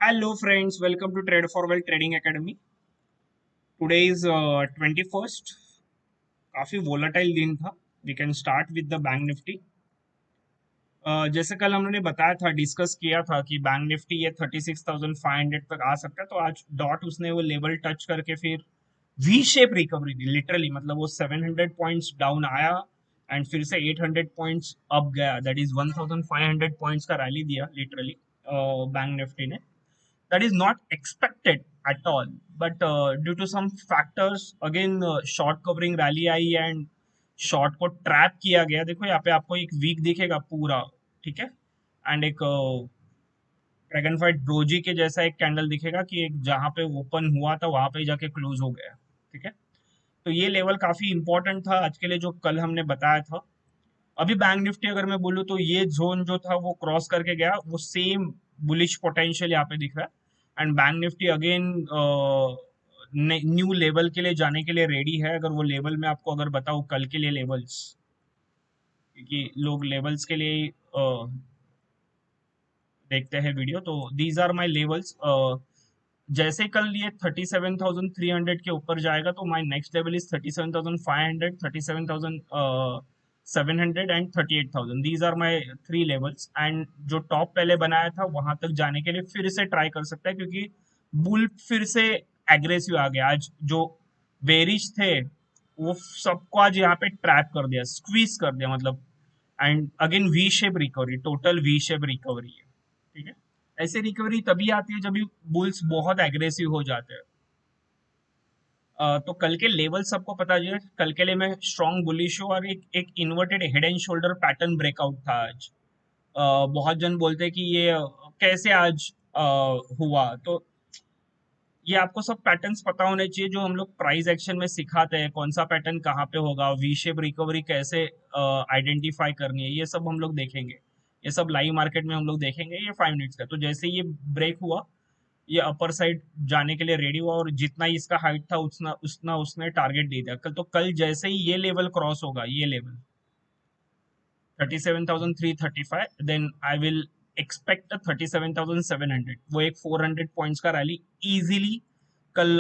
Hello friends, welcome to Trade for Well Trading Academy. Today is 21st. काफी volatile दिन था. We can start with the bank Nifty. जैसे कल हमने बताया था, डिस्कस किया था कि बैंक निफ्टी ये 36,500 तक आ सकता है. तो आज डॉट उसने वो लेवल टच करके फिर वी शेप रिकवरी दी लिटरली. मतलब वो 700 पॉइंट्स डाउन आया एंड फिर से 800 पॉइंट्स अप गया. दैट इज 1,500 पॉइंट्स का रैली दिया लिटरली बैंक निफ्टी ने. That is not expected at all, but due to some factors again short covering rally I and short को ट्रैप किया गया. देखो यहाँ पे आपको एक वीक दिखेगा पूरा, ठीक है, एंड एक ड्रैगन फाइट डोजी के जैसा एक कैंडल दिखेगा कि एक जहां पे ओपन हुआ था वहां पे जाके क्लोज हो गया, ठीक है. तो ये लेवल काफी इंपॉर्टेंट था आज के लिए जो कल हमने बताया था. अभी बैंक निफ्टी अगर मैं बोलूँ तो ये जोन जो था वो क्रॉस करके गया, वो सेम बुलिश पोटेंशियल यहाँ पे दिख रहा है and bank Nifty again new level के लिए जाने के लिए रेडी है. अगर वो लेवल मैं आपको अगर बताऊँ कल के लिए लेवल्स, क्योंकि लोग लेवल्स के लिए देखते हैं वीडियो, तो दीज आर माय लेवल्स. जैसे कल ये 37,300 के ऊपर जाएगा तो my next level is 37,500, 37,700 and 38,000. These are my three levels. And जो टॉप पहले बनाया था वहां तक जाने के लिए फिर से ट्राई कर सकता है, क्योंकि बुल फिर से एग्रेसिव आ गया. आज जो बेरिश थे वो सबको आज यहाँ पे ट्रैप कर दिया, स्क्वीज कर दिया मतलब. And again V shape recovery, total V shape recovery है, ठीक है. ऐसे रिकवरी तभी आती है जब ये बुल्स बहुत एग्रेसिव हो जाते हैं. तो कल के लेवल सबको पता है. कल के लिए मैं स्ट्रॉन्ग बुलिश हूँ और एक एक inverted head and shoulder pattern breakout था आज. बहुत जन बोलते हैं कि ये कैसे आज हुआ. तो ये आपको सब पैटर्न्स पता होने चाहिए जो हम लोग प्राइस एक्शन में सिखाते हैं. कौन सा पैटर्न कहाँ पे होगा, वी शेप रिकवरी कैसे आइडेंटिफाई करनी है, ये सब हम लोग देखेंगे. ये सब लाइव मार्केट में हम लोग देखेंगे. ये 5 मिनट्स का. तो जैसे ये ब्रेक हुआ, ये अपर साइड जाने के लिए रेडी हुआ और जितना ही इसका हाइट था उतना उतना उसने टारगेट दे दिया कल. तो कल जैसे ही ये लेवल क्रॉस होगा, ये level 37,335, then I will expect 37,700. वो एक 400 पॉइंट्स का रैली इजीली कल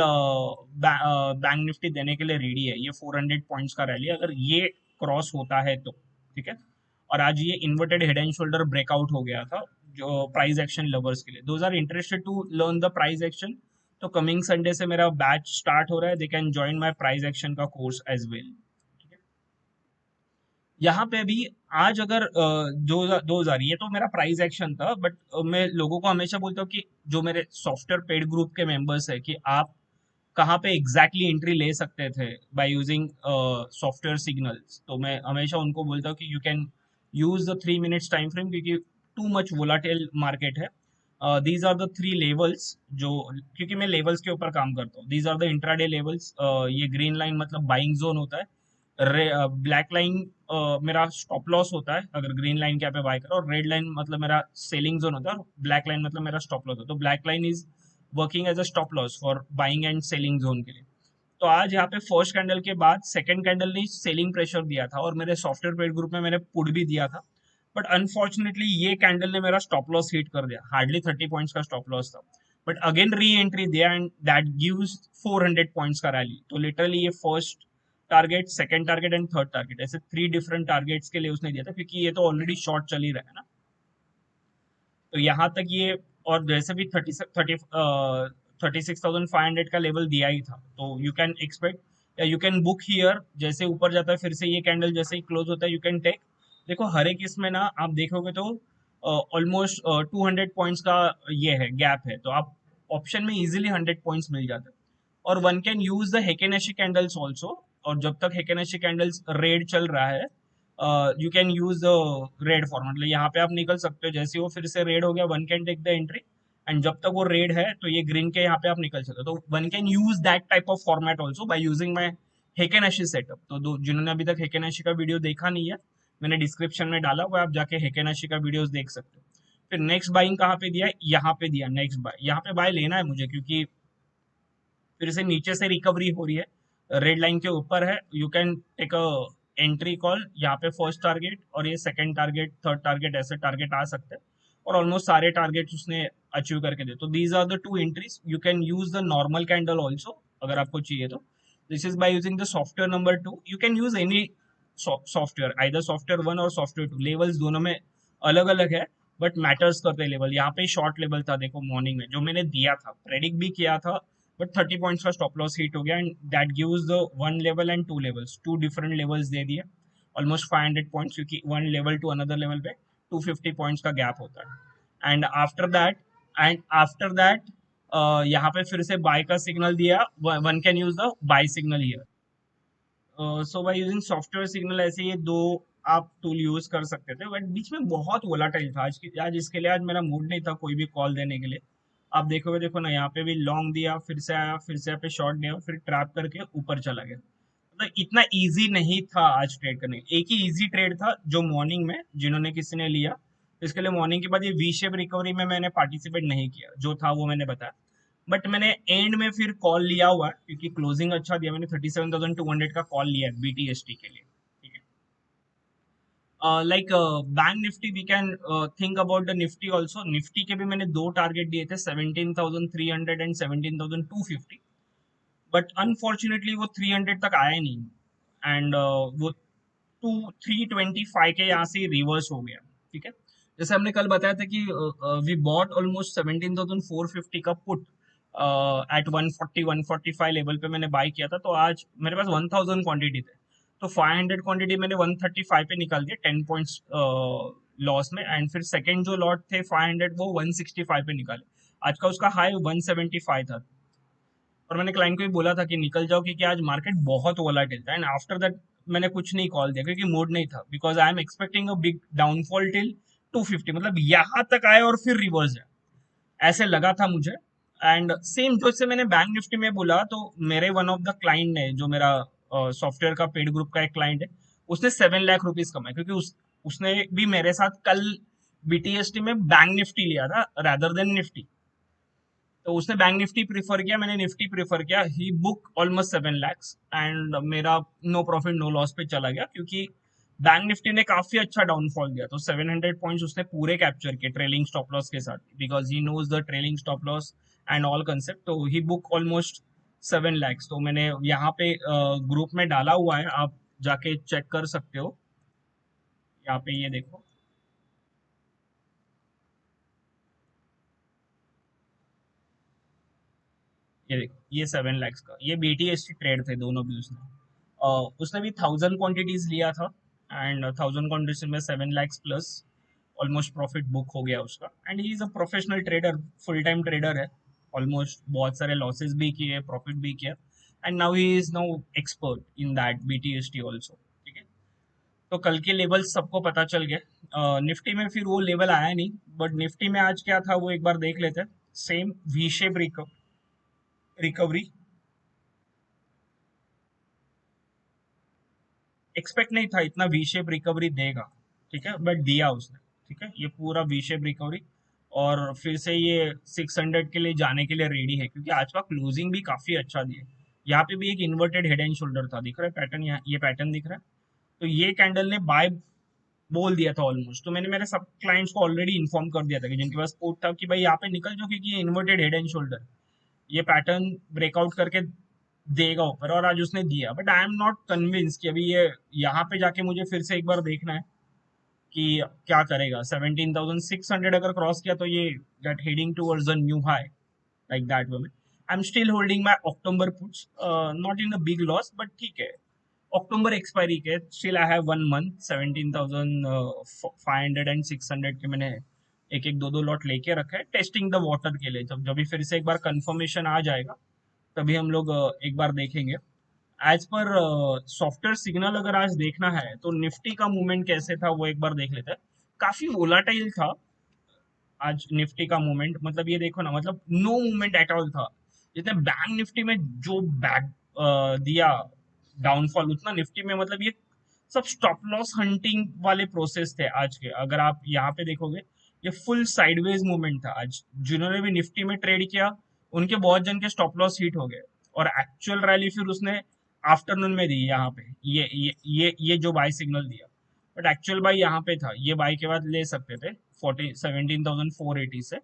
बैंक निफ्टी देने के लिए रेडी है. ये 400 पॉइंट्स का रैली अगर ये क्रॉस होता है तो, ठीक है. और आज ये inverted head and shoulder breakout हो गया था जो प्राइस एक्शन लवर्स के लिए. Those are interested to learn the price action, तो कमिंग संडे से मेरा बैच स्टार्ट हो रहा है. They can join my price action का कोर्स एज वेल. यहाँ पे भी आज अगर 2000, ये तो मेरा प्राइस एक्शन था, बट मैं लोगों को हमेशा बोलता हूँ कि जो मेरे सॉफ्टवेयर पेड ग्रुप के मेंबर्स है कि आप कहाँ पे एग्जैक्टली एंट्री ले सकते थे बाय यूजिंग सॉफ्टवेयर सिग्नल्स. तो मैं हमेशा उनको बोलता हूँ कि you can use the 3 minutes time frame, क्योंकि टू मच वोलाटाइल मार्केट है. These are the three levels जो, क्योंकि मैं लेवल्स के ऊपर काम करता हूँ. These are the intraday levels. ये ग्रीन लाइन मतलब बाइंग जोन होता है. ब्लैक लाइन मेरा स्टॉप लॉस होता है अगर ग्रीन लाइन के यहाँ पे बाय करो, और रेड लाइन मतलब मेरा सेलिंग जोन होता है, और ब्लैक लाइन मतलब मेरा स्टॉप लॉस होता है. तो black line is working as a stop loss for buying and selling zone के लिए. तो आज यहाँ पे फर्स्ट कैंडल के बाद सेकंड कैंडल ने सेलिंग प्रेशर दिया था और मेरे सॉफ्टवेयर पेड ग्रुप में मैंने पुट भी दिया था. बट अनफॉर्चुनेटली ये कैंडल ने मेरा स्टॉप लॉस हिट कर दिया. हार्डली 30 पॉइंट्स का स्टॉप लॉस था, बट अगेन री एंट्री दिया एंड दैट गिव्स 400 पॉइंट्स का रैली. तो लिटरली ये first target, second target and third target, ऐसे थ्री डिफरेंट टारगेट्स के लिए उसने दिया था, क्योंकि ये तो ऑलरेडी शॉर्ट चल ही रहा है ना. तो यहाँ तक ये, और जैसे भी 36,500 का लेवल दिया ही था, तो यू कैन एक्सपेक्ट या यू कैन बुक हियर. जैसे ऊपर जाता है फिर से ये कैंडल जैसे ही क्लोज होता है यू कैन टेक. देखो हर एक इसमें ना आप देखोगे तो ऑलमोस्ट 200 पॉइंट्स का ये है गैप है, तो आप ऑप्शन में इजीली 100 पॉइंट्स मिल जाते हैं. और one can use the Heikin Ashi candles also. और जब तक हेकेनेशी कैंडल्स रेड चल रहा है you can use red format. मतलब यहाँ पे आप निकल सकते हो. जैसे वो फिर से रेड हो गया, one can take the entry. And जब तक वो रेड है तो ये ग्रीन के यहाँ पे आप निकल सकते हो. तो one can use that type of format also by using my Heikin Ashi setup. तो जिन्होंने अभी तक हेकेनेशी का वीडियो देखा नहीं है, मैंने डिस्क्रिप्शन में डाला हुआ है, आप जाके हेकेनेशी का वीडियोस देख सकते हो. फिर नेक्स्ट बाइंग कहाँ पे दिया है, यहाँ पे दिया नेक्स्ट बाय. यहाँ पे बाय लेना है मुझे, क्योंकि फिर से नीचे से रिकवरी हो रही है, रेड लाइन के ऊपर है. You can take a entry call. यहाँ पे फर्स्ट टारगेट और ये सेकंड टारगेट, थर्ड टारगेट, ऐसे टारगेट आ सकते हैं. और ऑलमोस्ट सारे टारगेट्स उसने अचीव करके दे। तो these are the two entries. You can use the normal candle also अगर आपको चाहिए तो। This is by using the software number 2। You can use any software, either software 1 और सॉफ्टवेयर 2। लेवल्स दोनों में अलग अलग है, बट मैटर्स करते हैं लेवल। यहाँ पे शॉर्ट लेवल था देखो मॉर्निंग में, जो मैंने दिया था, प्रेडिक्ट भी किया था, बट 30 पॉइंट्स का स्टॉप लॉस हिट हो गया, and that gives the one level and two levels, two different levels दे दिए, ऑलमोस्ट 500 पॉइंट्स, क्योंकि one level to another level पे 250 पॉइंट्स का गैप होता है। एंड आफ्टर दैट यहाँ पे फिर से बाय का सिग्नल दिया। One can use the buy signal here. So buy using software signal, ऐसे ये दो आप टूल यूज कर सकते थे, बट बीच में बहुत वोलाटाइल था आज इसके लिए आज मेरा मूड नहीं था कोई भी कॉल देने के लिए। आप देखोगे, देखो ना, यहाँ पे भी लॉन्ग दिया, फिर से आया, फिर से यहाँ पे शॉर्ट दिया, फिर ट्रैप करके ऊपर चला गया। मतलब इतना इजी नहीं था आज ट्रेड करने। एक ही इजी ट्रेड था जो मॉर्निंग में जिन्होंने किसी ने लिया, इसके लिए मॉर्निंग के बाद ये वी शेप रिकवरी में मैंने पार्टिसिपेट नहीं किया, जो था वो मैंने बताया। बट मैंने एंड में फिर कॉल लिया हुआ है, क्योंकि क्लोजिंग अच्छा दिया, मैंने 37,200 का कॉल लिया है बीटीएसटी के लिए। ठीक है, like bank Nifty we can think about the Nifty also. Nifty के भी मैंने दो टारगेट दिए थे, 17,300 एंड 17,250, बट अनफॉर्चुनेटली वो 300 तक आया नहीं, एंड वो 325 के यहाँ से रिवर्स हो गया। ठीक है, जैसे हमने कल बताया था कि वी बॉट ऑलमोस्ट 17,450 का पुट एट 140-145 लेवल पे मैंने बाय किया था। तो आज मेरे पास 1000 क्वांटिटी थे, तो 500 क्वांटिटी मैंने 135 पे निकाल दिया 10 पॉइंट्स लॉस में, एंड फिर सेकंड जो लॉट थे 500 वो 165 पे निकाले। आज का उसका हाई 175 था, और मैंने क्लाइंट को भी बोला था कि निकल जाओ, क्योंकि आज मार्केट बहुत वोलाटिल था। एंड आफ्टर दैट मैंने कुछ नहीं कॉल दिया, क्योंकि मूड नहीं था, because I am expecting a big downfall till 250, मतलब यहाँ तक आए और फिर रिवर्स है, ऐसे लगा था मुझे। एंड सेम जो से मैंने बैंक निफ्टी में बोला, तो मेरे वन ऑफ द क्लाइंट ने, जो मेरा सॉफ्टवेयर का पेड ग्रुप का एक क्लाइंट है, उसने 7 लाख रुपीज कमाए, क्योंकि उसने भी मेरे साथ कल बीटीएसटी में बैंक निफ्टी लिया था रादर देन निफ्टी। तो उसने बैंक निफ्टी प्रीफर किया, मैंने निफ्टी प्रीफर किया। ही बुक ऑलमोस्ट 7 lakhs, एंड मेरा नो प्रॉफिट नो लॉस पे चला गया, क्योंकि बैंक निफ्टी ने काफी अच्छा डाउनफॉल दिया। तो 700 पॉइंट्स उसने पूरे कैप्चर किए ट्रेलिंग स्टॉप लॉस के साथ, because he knows the trailing stop loss and all concept. तो ही बुक ऑलमोस्ट 7 lakhs। तो मैंने यहाँ पे ग्रुप में डाला हुआ है, आप जाके चेक कर सकते हो। यहाँ पे ये देखो, ये देखो, ये 7 lakhs का, ये बीटीएसटी ट्रेड थे दोनों भी। उसने भी 1000 क्वांटिटीज लिया था, एंड 1000 क्वांटिटीज में 7 lakhs plus almost profit book हो गया उसका। And he is a professional trader, full time trader है। ऑलमोस्ट बहुत सारे लॉसेस भी किए, प्रॉफिट भी किया, and now he is now expert in that BTST also. ठीक है, तो कल के लेवल सबको पता चल गया। निफ्टी में फिर वो लेवल आया नहीं, बट निफ्टी में आज क्या था वो एक बार देख लेते हैं। Same V shape recovery, expect नहीं था इतना वी शेप रिकवरी देगा। ठीक है, बट दिया उसने। ठीक है, ये पूरा वी शेप रिकवरी, और फिर से ये 600 के लिए जाने के लिए रेडी है, क्योंकि आज का क्लोजिंग भी काफी अच्छा दिया। यहाँ पे भी एक इन्वर्टेड हेड एंड शोल्डर था, दिख रहा है पैटर्न, यहाँ ये पैटर्न दिख रहा है। तो ये कैंडल ने बाय बोल दिया था ऑलमोस्ट। तो मैंने मेरे सब क्लाइंट्स को ऑलरेडी इन्फॉर्म कर दिया था कि जिनके पास पोर्ट था, कि भाई यहाँ पे निकल जाओ, क्योंकि ये इन्वर्टेड हेड एंड शोल्डर, ये पैटर्न ब्रेकआउट करके देगा ऊपर, और आज उसने दिया। But I am not convince कि अभी ये यहाँ पे जाके मुझे फिर से एक बार देखना है कि क्या करेगा। 17,600 अगर क्रॉस किया तो ये get heading towards a new high, like that way. I am still holding my October puts, not in a big loss, but ठीक है। अक्टूबर एक्सपायरी के still I have 1 month. 17,500 and 600 के मैंने एक एक दो दो लॉट लेके रखा है, टेस्टिंग द वाटर के लिए। जब जब भी फिर से एक बार कंफर्मेशन आ जाएगा, तभी हम लोग एक बार देखेंगे। एज पर सॉफ्टवेयर सिग्नल अगर आज देखना है, तो निफ्टी का मूवमेंट कैसे था वो एक बार देख लेते हैं। काफी वोलाटाइल था आज निफ्टी का मूवमेंट, मतलब ये देखो ना, मतलब नो मूवमेंट एट ऑल था। जितने बैंक निफ्टी में जो बैक दिया डाउनफॉल, उतना निफ्टी में, मतलब ये सब स्टॉप लॉस हंटिंग वाले प्रोसेस थे आज के। अगर आप यहाँ पे देखोगे, ये फुल साइडवेज मूवमेंट था आज। जिन्होंने भी निफ्टी में ट्रेड किया, उनके बहुत जन के स्टॉप लॉस हिट हो गए, और एक्चुअल रैली फिर उसने आफ्टरनून में दी। यहाँ पे ये जो बाय सिग्नल दिया, बट एक्चुअल बाई यहाँ पे था, ये बाई के बाद ले सकते थे 17,480 से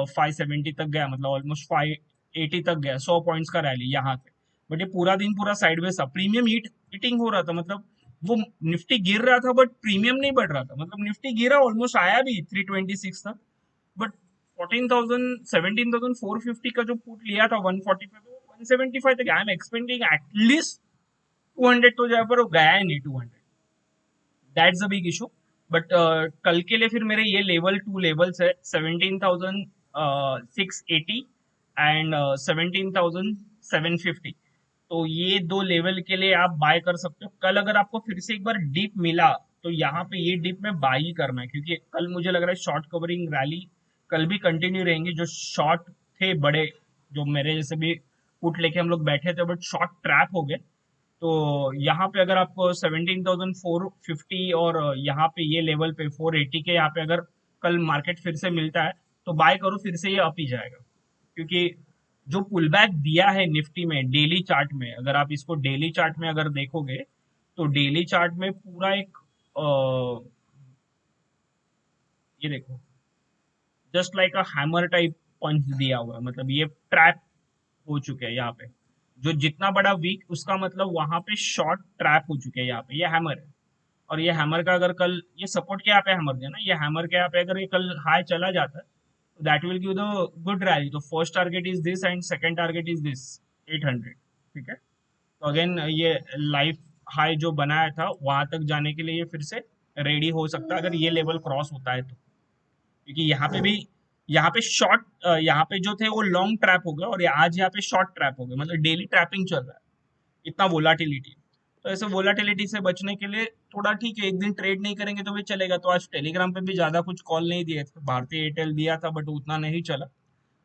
570 तक गया, मतलब ऑलमोस्ट 580 तक गया, 100 पॉइंट्स का रैली यहाँ पे। बट ये पूरा दिन पूरा साइडवेज था, प्रीमियम ईटिंग हो रहा था, मतलब वो निफ्टी गिर रहा था बट प्रीमियम नहीं बढ़ रहा था, मतलब निफ्टी गिरा, ऑलमोस्ट आया भी 326 तक, बट 17,450 का जो पुट लिया था 145 पे, 175 तक। आई एम एक्सपेक्टिंग एटलीस्ट 200 तो जाए, पर वो गया ही नहीं 200। That's a big issue. But कल के लिए फिर मेरे ये लेवल 2 लेवल्स है, 17,680 एंड 17,750। तो ये दो लेवल के लिए आप बाय कर सकते हो। कल अगर आपको फिर से एक बार डीप मिला तो यहाँ पे ये डीप में बाय ही करना है, क्योंकि कल मुझे लग रहा है शॉर्ट कवरिंग रैली कल भी कंटिन्यू रहेंगी। जो शॉर्ट थे बड़े, जो मेरे जैसे भी पुट लेके हम लोग बैठे थे बट शॉर्ट ट्रैप हो गए, तो यहाँ पे अगर आपको 17,450 और यहाँ पे ये लेवल पे 480 के यहाँ पे अगर कल मार्केट फिर से मिलता है तो बाय करो, फिर से ये अप ही जाएगा। क्योंकि जो पुल बैक दिया है निफ्टी में डेली चार्ट में, अगर आप इसको डेली चार्ट में अगर देखोगे तो डेली चार्ट में पूरा एक ये देखो, just like a hammer type punch दिया हुआ है, मतलब ये ट्रैप हो चुके हैं यहाँ पे। जो जितना बड़ा वीक उसका मतलब वहां पे शॉर्ट ट्रैप हो चुके हैं यहाँ पे, ये हैमर है। और ये हैमर का अगर कल ये सपोर्ट के यहाँ पे हैमर दिया ना, ये हैमर के यहाँ पे अगर ये कल हाई चला जाता है तो that will give the good rally. तो first target is this and second target is this 800। ठीक है, तो अगेन ये लाइफ हाई जो बनाया था वहां तक जाने के लिए ये फिर से रेडी हो सकता है अगर ये लेवल क्रॉस होता है तो। क्योंकि यहाँ पे भी, यहाँ पे शॉर्ट, यहाँ पे जो थे वो लॉन्ग ट्रैप हो गए और आज यहाँ पे शॉर्ट ट्रैप हो गए, मतलब डेली ट्रैपिंग चल रहा है, इतना वोलाटिलिटी। तो ऐसे वोलाटिलिटी से बचने के लिए थोड़ा ठीक है, एक दिन ट्रेड नहीं करेंगे तो भी चलेगा। तो आज टेलीग्राम पे भी ज्यादा कुछ कॉल नहीं दिए थे, भारतीय एयरटेल दिया था बट उतना नहीं चला।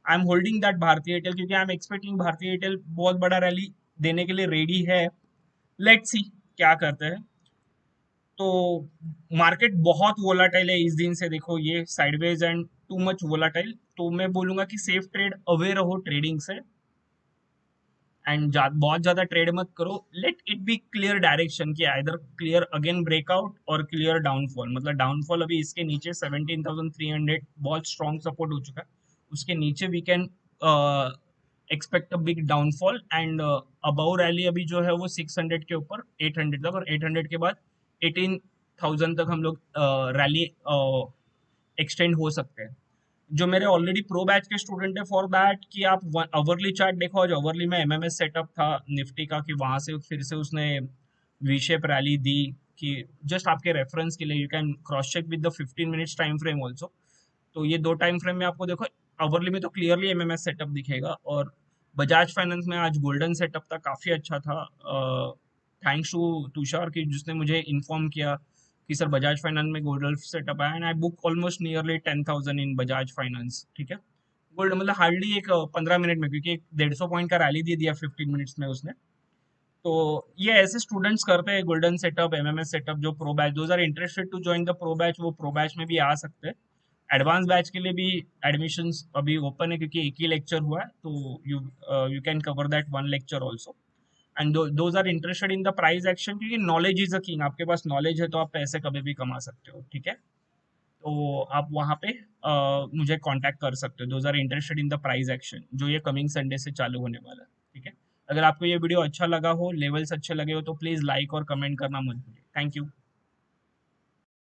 आई एम होल्डिंग दैट भारतीय एयरटेल, क्योंकि आई एम एक्सपेक्टिंग भारतीय एयरटेल बहुत बड़ा रैली देने के लिए रेडी है। लेट्स सी क्या करते हैं। तो मार्केट बहुत वोलाटाइल है इस दिन से, देखो ये sideways and to much volatile. तो मैं बोलूंगा कि सेफ ट्रेड अवे रहो ट्रेडिंग से, एंड बहुत ज्यादा ट्रेड मत करो। Let it be clear direction की आइदर क्लियर अगेन ब्रेकआउट और क्लियर डाउनफॉल। मतलब डाउनफॉल अभी इसके नीचे 17,300 बहुत स्ट्रॉन्ग सपोर्ट हो चुका है, उसके नीचे we can expect a big downfall and about rally अभी जो है वो 600 के ऊपर 800 तक, और 800 के बाद 18,000 तक हम लोग रैली एक्सटेंड हो सकते हैं। जो मेरे ऑलरेडी प्रो बैच के स्टूडेंट है फॉर दैट कि आप अवरली चार्ट देखो, आज अवरली में एमएमएस सेटअप था निफ्टी का, कि वहां से फिर से उसने वी शेप रैली दी। कि जस्ट आपके रेफरेंस के लिए you can cross check with the 15 minutes time frame also. तो ये दो टाइम फ्रेम में आपको देखो, अवरली में तो क्लियरली एमएमएस सेटअप दिखेगा। और बजाज फाइनेंस में आज गोल्डन सेटअप था, काफी अच्छा था। थैंक्स टू तुषार की जिसने मुझे इन्फॉर्म किया कि सर बजाज फाइनेंस में गोल्डन सेटअप आया, and I book almost nearly 10,000 in Bajaj finance. ठीक है, गोल्ड मतलब हार्डली एक 15 मिनट में, क्योंकि 150 पॉइंट का रैली दे दिया 15 मिनट्स में उसने। तो ये ऐसे स्टूडेंट्स करते हैं गोल्डन सेटअप, एमएमएस सेटअप। जो pro batch, those are interested to join the pro batch, वो प्रो बैच में भी आ सकते हैं। एडवांस बैच के लिए भी एडमिशंस अभी ओपन है, क्योंकि एक ही लेक्चर हुआ है, तो you can cover that one lecture also. And those are interested in the price action, क्योंकि नॉलेज इज अ किंग। आपके पास नॉलेज है तो आप पैसे कभी भी कमा सकते हो। ठीक है, तो आप वहाँ पे मुझे कांटेक्ट कर सकते हो। Those are interested in the price action, जो ये कमिंग संडे से चालू होने वाला है। ठीक है, अगर आपको ये वीडियो अच्छा लगा हो, लेवल्स अच्छे लगे हो, तो प्लीज लाइक और कमेंट करना मत भूलिए। Thank you.